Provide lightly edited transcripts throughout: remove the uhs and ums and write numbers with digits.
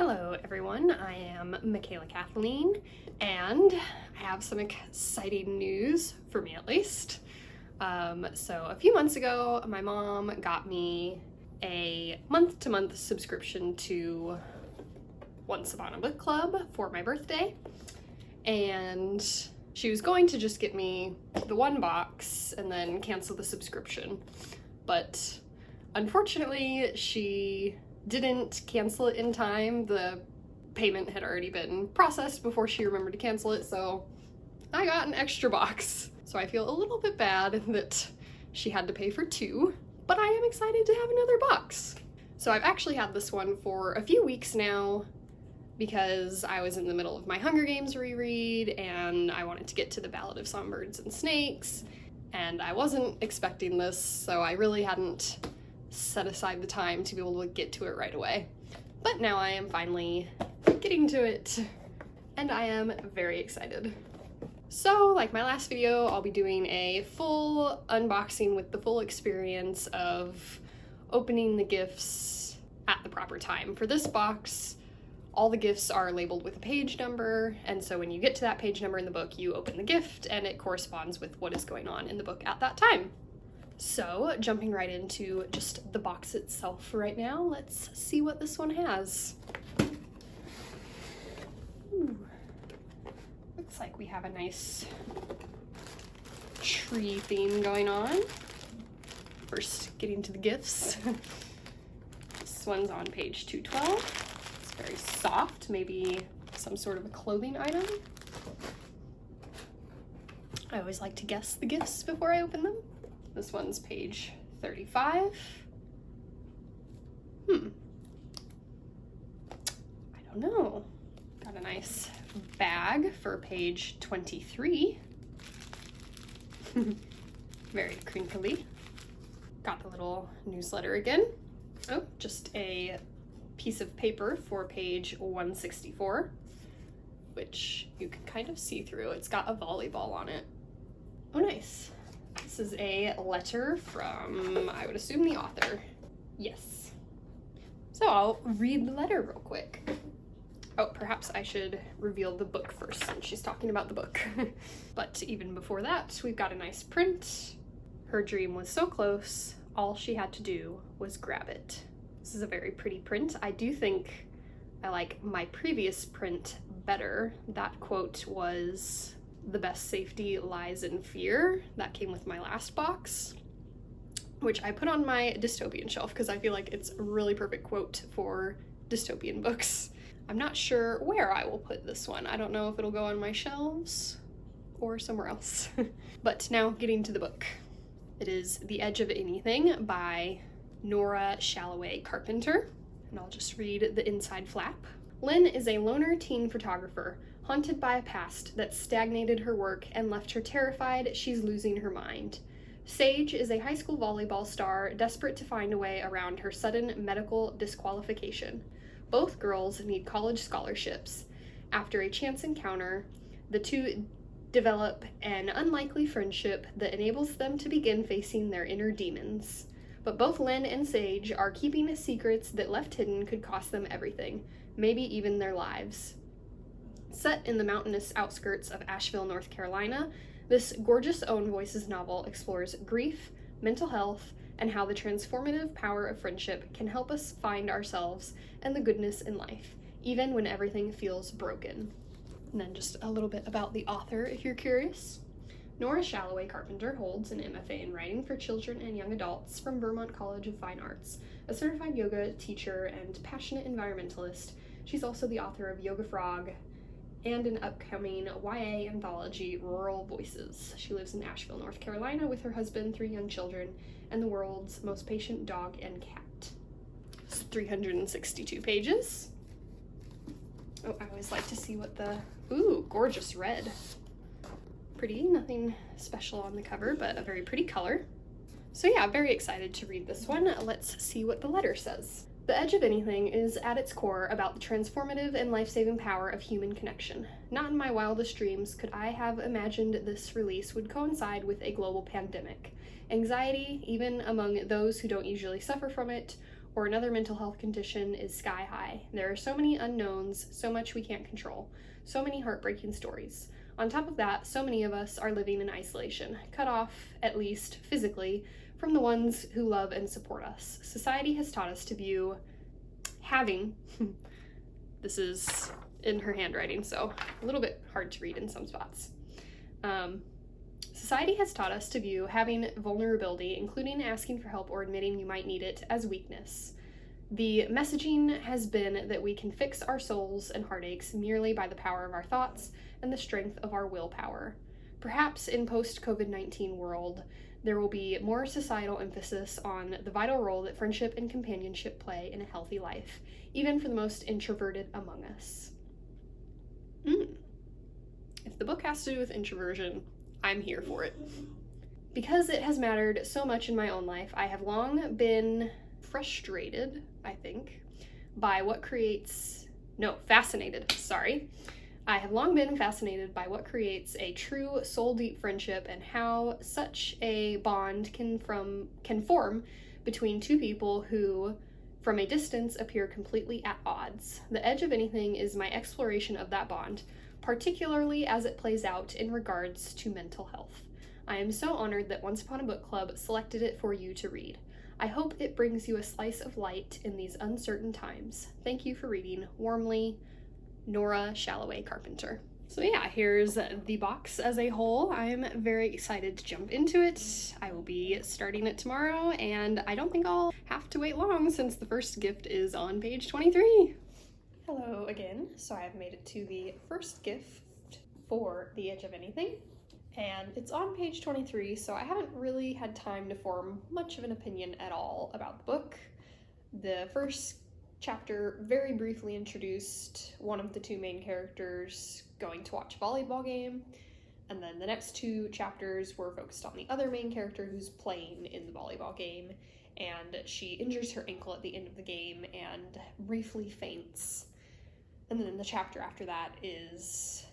Hello everyone, I am Michaela Kathleen, and I have some exciting news, for me at least. So a few months ago, my mom got me a month-to-month subscription to Once Upon a Book Club for my birthday, and she was going to just get me the one box and then cancel the subscription, but unfortunately she didn't cancel it in time. The payment had already been processed before she remembered to cancel it, so I got an extra box. So I feel a little bit bad that she had to pay for two, but I am excited to have another box. So I've actually had this one for a few weeks now because I was in the middle of my Hunger Games reread and I wanted to get to the Ballad of Songbirds and Snakes, and I wasn't expecting this, so I really hadn't set aside the time to be able to get to it right away. But now I am finally getting to it, and I am very excited. So, like my last video, I'll be doing a full unboxing with the full experience of opening the gifts at the proper time. For this box, all the gifts are labeled with a page number, and so when you get to that page number in the book, you open the gift, and it corresponds with what is going on in the book at that time. So, jumping right into just the box itself right now, let's see what this one has. Ooh. Looks like we have a nice tree theme going on. First, getting to the gifts. This one's on page 212. It's very soft, maybe some sort of a clothing item. I always like to guess the gifts before I open them. This one's page 35. I don't know. Got a nice bag for page 23. Very crinkly. Got the little newsletter again. Oh, just a piece of paper for page 164, which you can kind of see through. It's got a volleyball on it. Oh, nice. This is a letter from, I would assume, the author. Yes. So I'll read the letter real quick. Oh, perhaps I should reveal the book first since she's talking about the book. But even before that, we've got a nice print. Her dream was so close, all she had to do was grab it. This is a very pretty print. I do think I like my previous print better. That quote was, "The best safety lies in fear." That came with my last box, which I put on my dystopian shelf because I feel like it's a really perfect quote for dystopian books. I'm not sure where I will put this one. I don't know if it'll go on my shelves or somewhere else. But now getting to the book. It is The Edge of Anything by Nora Shalloway Carpenter, and I'll just read the inside flap. Lynn is a loner teen photographer, haunted by a past that stagnated her work and left her terrified she's losing her mind. Sage is a high school volleyball star desperate to find a way around her sudden medical disqualification. Both girls need college scholarships. After a chance encounter, the two develop an unlikely friendship that enables them to begin facing their inner demons. But both Lynn and Sage are keeping secrets that left hidden could cost them everything, maybe even their lives. Set in the mountainous outskirts of Asheville, North Carolina, this gorgeous Own Voices novel explores grief, mental health, and how the transformative power of friendship can help us find ourselves and the goodness in life, even when everything feels broken. And then just a little bit about the author, if you're curious. Nora Shalloway Carpenter holds an MFA in writing for children and young adults from Vermont College of Fine Arts. A certified yoga teacher and passionate environmentalist, she's also the author of Yoga Frog and an upcoming YA anthology, Rural Voices. She lives in Asheville, North Carolina with her husband, 3 young children, and the world's most patient dog and cat. It's 362 pages. Oh, I always like to see what the, ooh, gorgeous red. Pretty, nothing special on the cover, but a very pretty color. So yeah, very excited to read this one. Let's see what the letter says. The Edge of Anything is at its core about the transformative and life-saving power of human connection. Not in my wildest dreams could I have imagined this release would coincide with a global pandemic. Anxiety, even among those who don't usually suffer from it, or another mental health condition is sky high. There are so many unknowns, so much we can't control, so many heartbreaking stories. On top of that, so many of us are living in isolation, cut off, at least physically, from the ones who love and support us. Society has taught us to view having, this is in her handwriting, so a little bit hard to read in some spots. Society has taught us to view having vulnerability, including asking for help or admitting you might need it, as weakness. The messaging has been that we can fix our souls and heartaches merely by the power of our thoughts and the strength of our willpower. Perhaps in post-COVID-19 world, there will be more societal emphasis on the vital role that friendship and companionship play in a healthy life, even for the most introverted among us. If the book has to do with introversion, I'm here for it. Because it has mattered so much in my own life, I have long been fascinated by what creates a true soul-deep friendship and how such a bond can form between two people who, from a distance, appear completely at odds. The Edge of Anything is my exploration of that bond, particularly as it plays out in regards to mental health. I am so honored that Once Upon a Book Club selected it for you to read. I hope it brings you a slice of light in these uncertain times. Thank you for reading. Warmly, Nora Shalloway Carpenter. So yeah, here's the box as a whole. I'm very excited to jump into it. I will be starting it tomorrow, and I don't think I'll have to wait long since the first gift is on page 23. Hello again. So I have made it to the first gift for The Edge of Anything, and it's on page 23, so I haven't really had time to form much of an opinion at all about the book. The first chapter very briefly introduced one of the two main characters going to watch a volleyball game, and then the next two chapters were focused on the other main character who's playing in the volleyball game, and she injures her ankle at the end of the game and briefly faints. And then the chapter after that is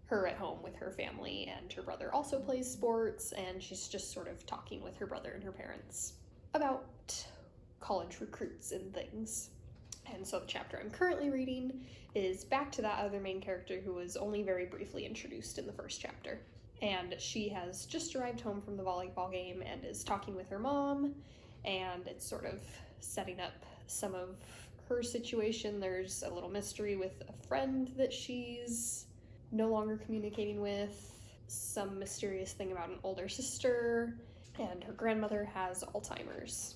her at home with her family, and her brother also plays sports, and she's just sort of talking with her brother and her parents about college recruits and things. And so the chapter I'm currently reading is back to that other main character who was only very briefly introduced in the first chapter. And she has just arrived home from the volleyball game and is talking with her mom, and it's sort of setting up some of her situation. There's a little mystery with a friend that she's no longer communicating with, some mysterious thing about an older sister, and her grandmother has Alzheimer's.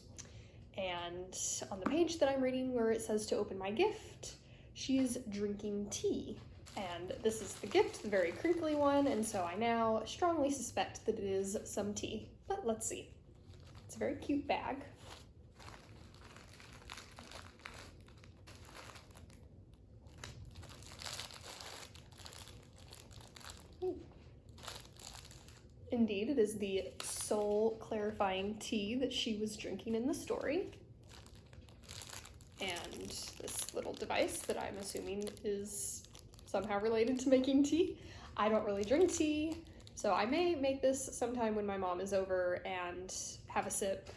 And on the page that I'm reading where it says to open my gift, she's drinking tea. And this is the gift, the very crinkly one, and so I now strongly suspect that it is some tea. But let's see. It's a very cute bag. Indeed, it is the soul-clarifying tea that she was drinking in the story. And this little device that I'm assuming is somehow related to making tea. I don't really drink tea, so I may make this sometime when my mom is over and have a sip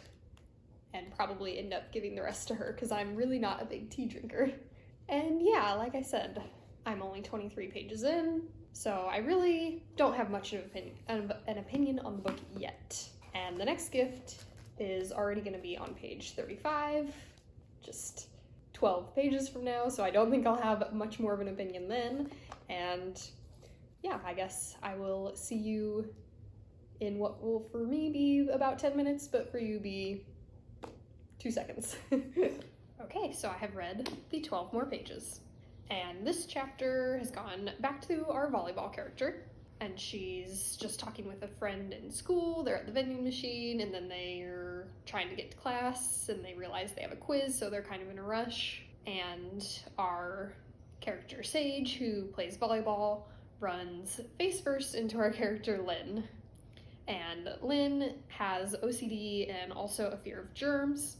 and probably end up giving the rest to her because I'm really not a big tea drinker. And yeah, like I said, I'm only 23 pages in, so I really don't have much of an opinion on the book yet. And the next gift is already going to be on page 35, just 12 pages from now, so I don't think I'll have much more of an opinion then. And yeah, I guess I will see you in what will for me be about 10 minutes, but for you be 2 seconds. Okay, so I have read the 12 more pages. And this chapter has gone back to our volleyball character, and she's just talking with a friend in school. They're at the vending machine, and then they're trying to get to class, and they realize they have a quiz, so they're kind of in a rush. And our character Sage, who plays volleyball, runs face first into our character Lynn. And Lynn has OCD and also a fear of germs,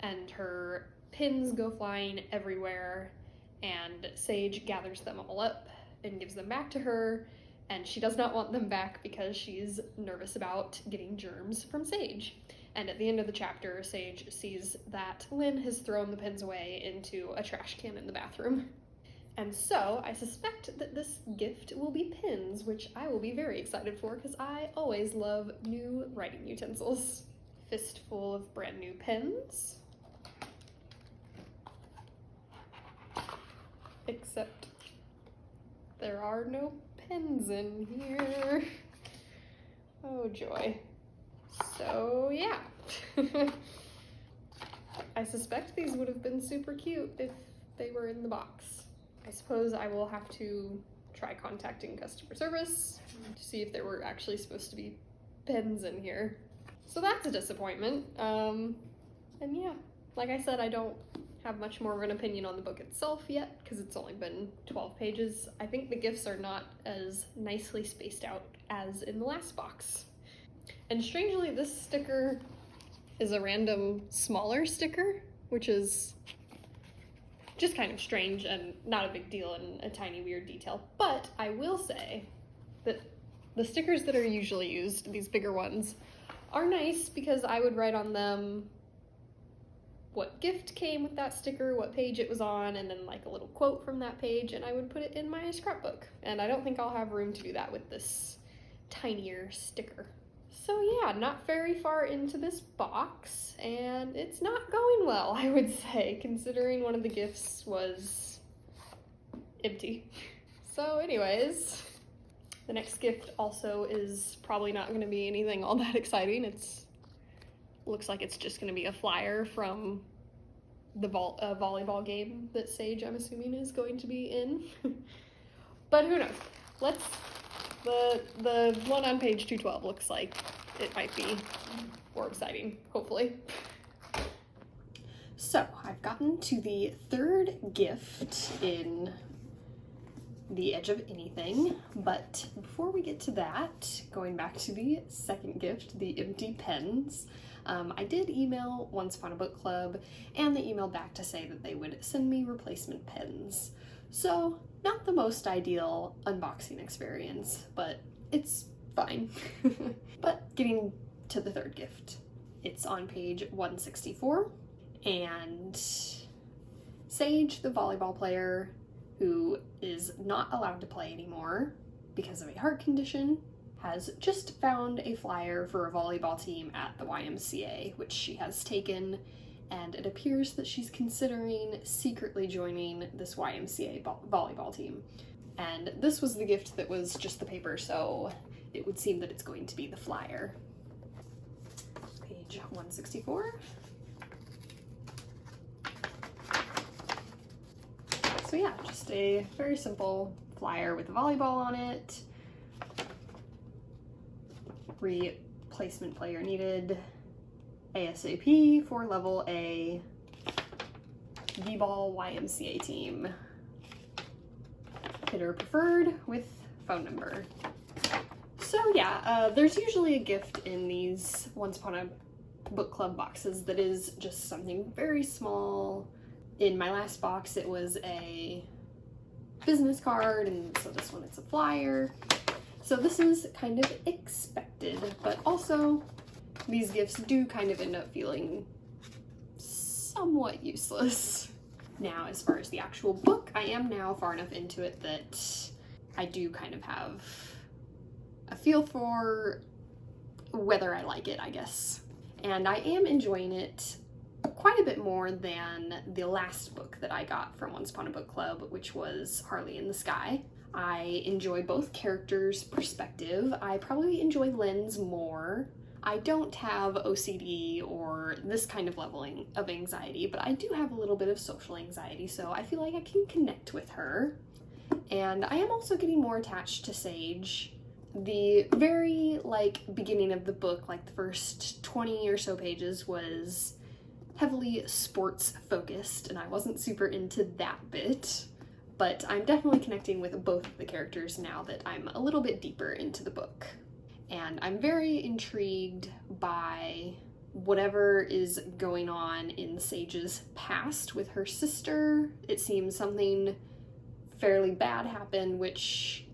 and her pins go flying everywhere, and Sage gathers them all up and gives them back to her, and she does not want them back because she's nervous about getting germs from Sage. And at the end of the chapter, Sage sees that Lynn has thrown the pins away into a trash can in the bathroom. And so I suspect that this gift will be pins, which I will be very excited for because I always love new writing utensils. Fistful of brand new pens. Except there are no pens in here. Oh joy. So yeah. I suspect these would have been super cute if they were in the box. I suppose I will have to try contacting customer service to see if there were actually supposed to be pens in here. So that's a disappointment. And yeah, like I said, I don't have much more of an opinion on the book itself yet because it's only been 12 pages. I think the gifts are not as nicely spaced out as in the last box. And strangely, this sticker is a random smaller sticker, which is just kind of strange and not a big deal and a tiny weird detail. But I will say that the stickers that are usually used, these bigger ones, are nice because I would write on them what gift came with that sticker, what page it was on, and then like a little quote from that page, and I would put it in my scrapbook. And I don't think I'll have room to do that with this tinier sticker. So yeah, not very far into this box, and it's not going well, I would say, considering one of the gifts was empty. So anyways, the next gift also is probably not going to be anything all that exciting. Looks like it's just going to be a flyer from the volleyball game that Sage, I'm assuming, is going to be in. But who knows? The one on page 212 looks like it might be more exciting, hopefully. So I've gotten to the third gift in The Edge of Anything, but before we get to that, going back to the second gift, the empty pens, I did email Once Upon a Book Club, and they emailed back to say that they would send me replacement pens. So, not the most ideal unboxing experience, but it's fine. But getting to the third gift. It's on page 164, and Sage, the volleyball player, who is not allowed to play anymore because of a heart condition, has just found a flyer for a volleyball team at the YMCA, which she has taken, and it appears that she's considering secretly joining this YMCA volleyball team. And this was the gift that was just the paper, so it would seem that it's going to be the flyer. Page 164. So yeah, just a very simple flyer with a volleyball on it. Replacement player needed, ASAP for level A V-Ball YMCA team. Hitter preferred with phone number. So yeah, there's usually a gift in these Once Upon a Book Club boxes that is just something very small. In my last box it was a business card, and so this one it's a flyer. So this is kind of expected, but also these gifts do kind of end up feeling somewhat useless. Now, as far as the actual book, I am now far enough into it that I do kind of have a feel for whether I like it, I guess. And I am enjoying it quite a bit more than the last book that I got from Once Upon a Book Club, which was Harley in the Sky. I enjoy both characters' perspective. I probably enjoy Lynn's more. I don't have OCD or this kind of leveling of anxiety, but I do have a little bit of social anxiety, so I feel like I can connect with her. And I am also getting more attached to Sage. The very, beginning of the book, the first 20 or so pages was heavily sports focused, and I wasn't super into that bit. But I'm definitely connecting with both of the characters now that I'm a little bit deeper into the book. And I'm very intrigued by whatever is going on in Sage's past with her sister. It seems something fairly bad happened, which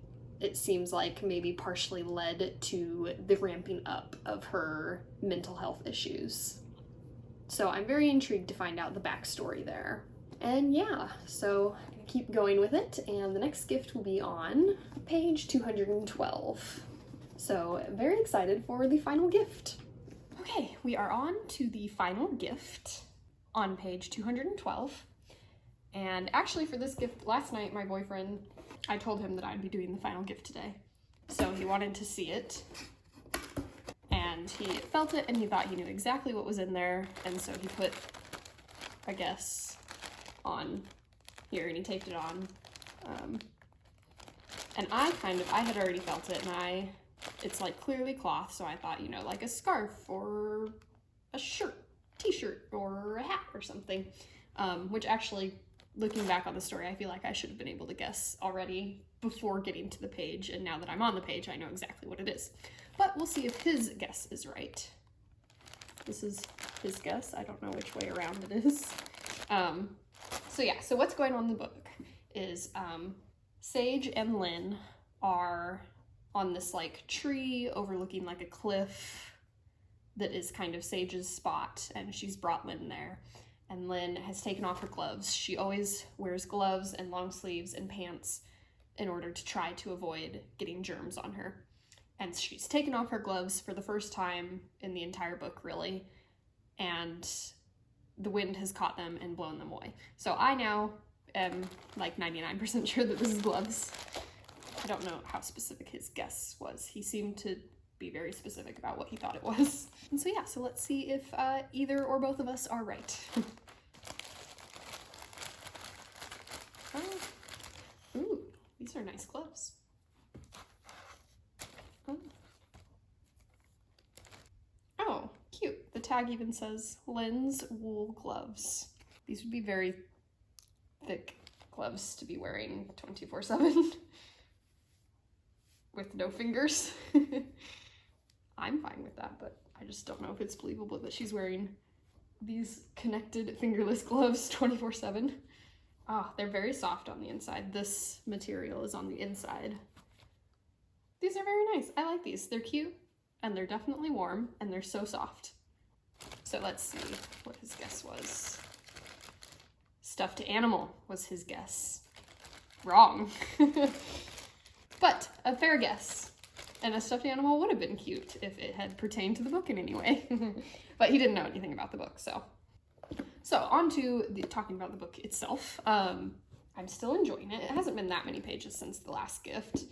it seems like maybe partially led to the ramping up of her mental health issues. So I'm very intrigued to find out the backstory there. And yeah, so I'm gonna keep going with it, and the next gift will be on page 212. So very excited for the final gift. Okay, we are on to the final gift on page 212. And actually for this gift, last night my boyfriend, I told him that I'd be doing the final gift today. So he wanted to see it. And he felt it and he thought he knew exactly what was in there. And so he put a guess on here and he taped it on. And I had already felt it, and it's like clearly cloth, so I thought, you know, like a scarf or a shirt, t-shirt, or a hat or something. Which actually, looking back on the story, I feel like I should have been able to guess already before getting to the page, and now that I'm on the page, I know exactly what it is. But we'll see if his guess is right. This is his guess. I don't know which way around it is. So yeah, so what's going on in the book is Sage and Lynn are on this like tree overlooking like a cliff that is kind of Sage's spot, and she's brought Lynn there. And Lynn has taken off her gloves. She always wears gloves and long sleeves and pants in order to try to avoid getting germs on her. And she's taken off her gloves for the first time in the entire book, really, and the wind has caught them and blown them away. So I now am like 99% sure that this is gloves. I don't know how specific his guess was. He seemed to be very specific about what he thought it was. And so yeah, so let's see if either or both of us are right. Ooh, these are nice gloves. Oh, cute. The tag even says Lynn's wool gloves. These would be very thick gloves to be wearing 24/7 with no fingers. I'm fine with that, but I just don't know if it's believable that she's wearing these connected fingerless gloves 24/7. Ah, they're very soft on the inside. This material is on the inside. These are very nice. I like these. They're cute, and they're definitely warm, and they're so soft. So let's see what his guess was. Stuffed animal was his guess. Wrong. But a fair guess. And a stuffed animal would have been cute if it had pertained to the book in any way. But he didn't know anything about the book, so. So on to talking about the book itself. I'm still enjoying it. It hasn't been that many pages since the last gift.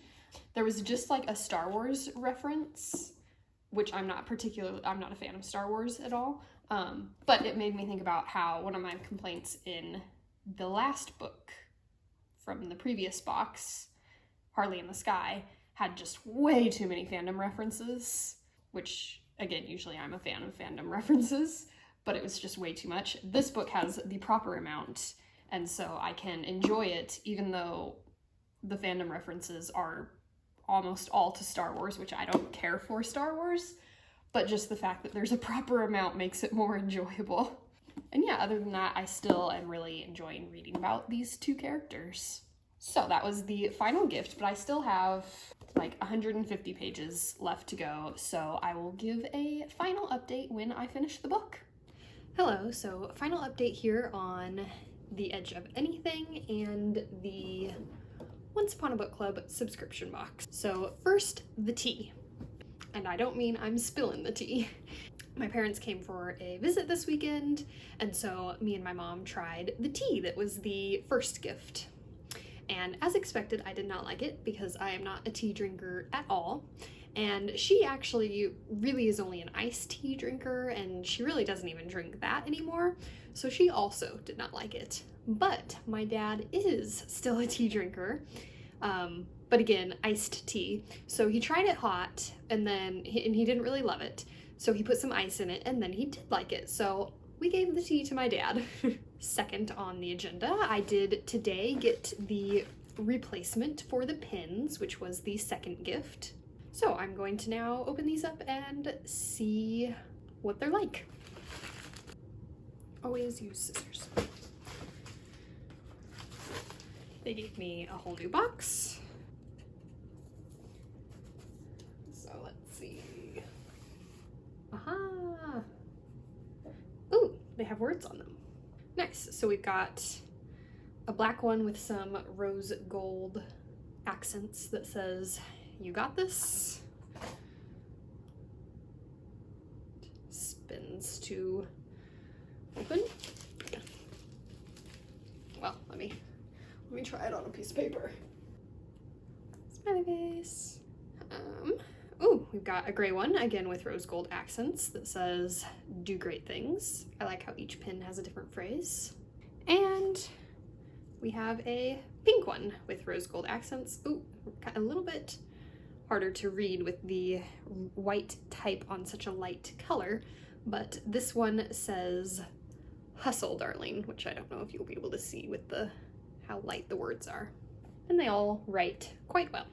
There was just like a Star Wars reference, which I'm not a fan of Star Wars at all. But it made me think about how one of my complaints in the last book from the previous box, Harley in the Sky, had just way too many fandom references, which, again, usually I'm a fan of fandom references, but it was just way too much. This book has the proper amount, and so I can enjoy it, even though the fandom references are almost all to Star Wars, which I don't care for Star Wars, but just the fact that there's a proper amount makes it more enjoyable. And yeah, other than that, I still am really enjoying reading about these two characters. So that was the final gift, but I still have like 150 pages left to go, so I will give a final update when I finish the book. Hello, so final update here on The Edge of Anything and the Once Upon a Book Club subscription box. So first, the tea. And I don't mean I'm spilling the tea. My parents came for a visit this weekend, and so me and my mom tried the tea that was the first gift. And as expected, I did not like it because I am not a tea drinker at all. And she actually really is only an iced tea drinker, and she really doesn't even drink that anymore. So she also did not like it. But my dad is still a tea drinker, but again, iced tea. So he tried it hot, and he didn't really love it. So he put some ice in it, and then he did like it. So we gave the tea to my dad. Second on the agenda, I did today get the replacement for the pins, which was the second gift. So I'm going to now open these up and see what they're like. Always use scissors. They gave me a whole new box. have words on them. Nice. So we've got a black one with some rose gold accents that says, "You got this." Spins to open. Well, let me try it on a piece of paper. Smiley face. Ooh, we've got a gray one, again with rose gold accents, that says, "Do great things." I like how each pin has a different phrase. And we have a pink one with rose gold accents. Ooh, a little bit harder to read with the white type on such a light color, but this one says, "Hustle, darling," which I don't know if you'll be able to see with how light the words are. And they all write quite well.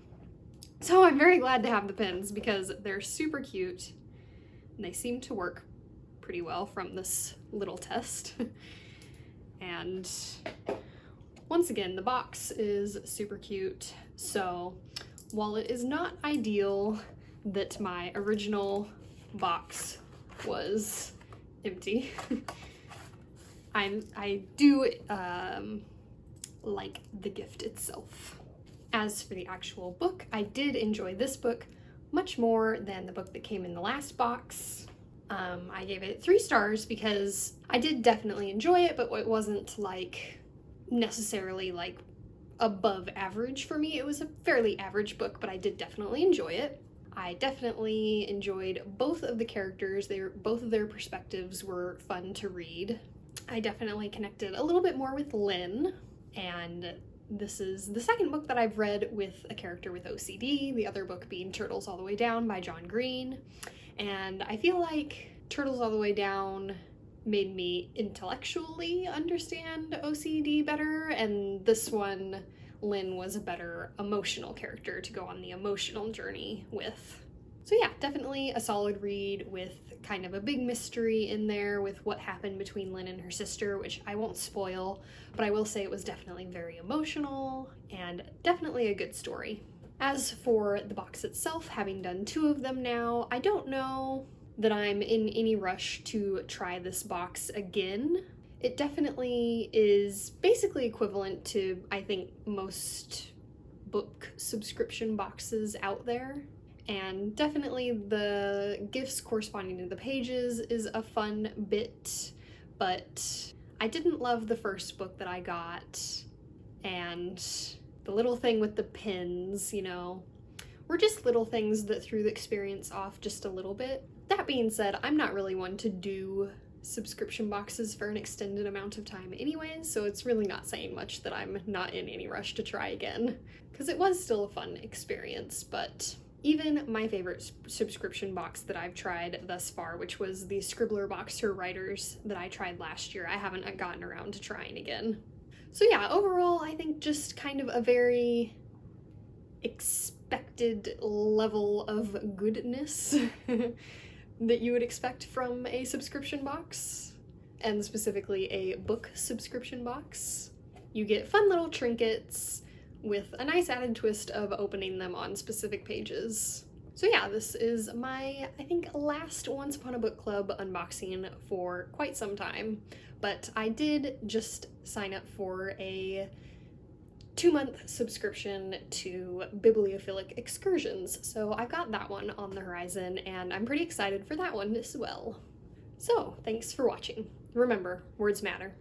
So I'm very glad to have the pins because they're super cute and they seem to work pretty well from this little test. And once again, the box is super cute. So while it is not ideal that my original box was empty, I do like the gift itself. As for the actual book, I did enjoy this book much more than the book that came in the last box. I gave it 3 stars because I did definitely enjoy it, but it wasn't like necessarily like above average for me. It was a fairly average book, but I did definitely enjoy it. I definitely enjoyed both of the characters. Both of their perspectives were fun to read. I definitely connected a little bit more with Lynn, and this is the second book that I've read with a character with OCD, the other book being Turtles All the Way Down by John Green. And I feel like Turtles All the Way Down made me intellectually understand OCD better, and this one, Lynn, was a better emotional character to go on the emotional journey with. So yeah, definitely a solid read with kind of a big mystery in there with what happened between Lynn and her sister, which I won't spoil, but I will say it was definitely very emotional and definitely a good story. As for the box itself, having done 2 of them now, I don't know that I'm in any rush to try this box again. It definitely is basically equivalent to, I think, most book subscription boxes out there. And definitely the gifts corresponding to the pages is a fun bit, but I didn't love the first book that I got, and the little thing with the pins, you know, were just little things that threw the experience off just a little bit. That being said, I'm not really one to do subscription boxes for an extended amount of time anyways, so it's really not saying much that I'm not in any rush to try again, because it was still a fun experience. But even my favorite subscription box that I've tried thus far, which was the Scribbler Boxer Writers that I tried last year, I haven't gotten around to trying again. So yeah, overall, I think just kind of a very expected level of goodness that you would expect from a subscription box, and specifically a book subscription box. You get fun little trinkets with a nice added twist of opening them on specific pages. So yeah, this is my, I think, last Once Upon a Book Club unboxing for quite some time, but I did just sign up for a 2-month subscription to Bibliophilic Excursions, so I've got that one on the horizon, and I'm pretty excited for that one as well. So, thanks for watching. Remember, words matter.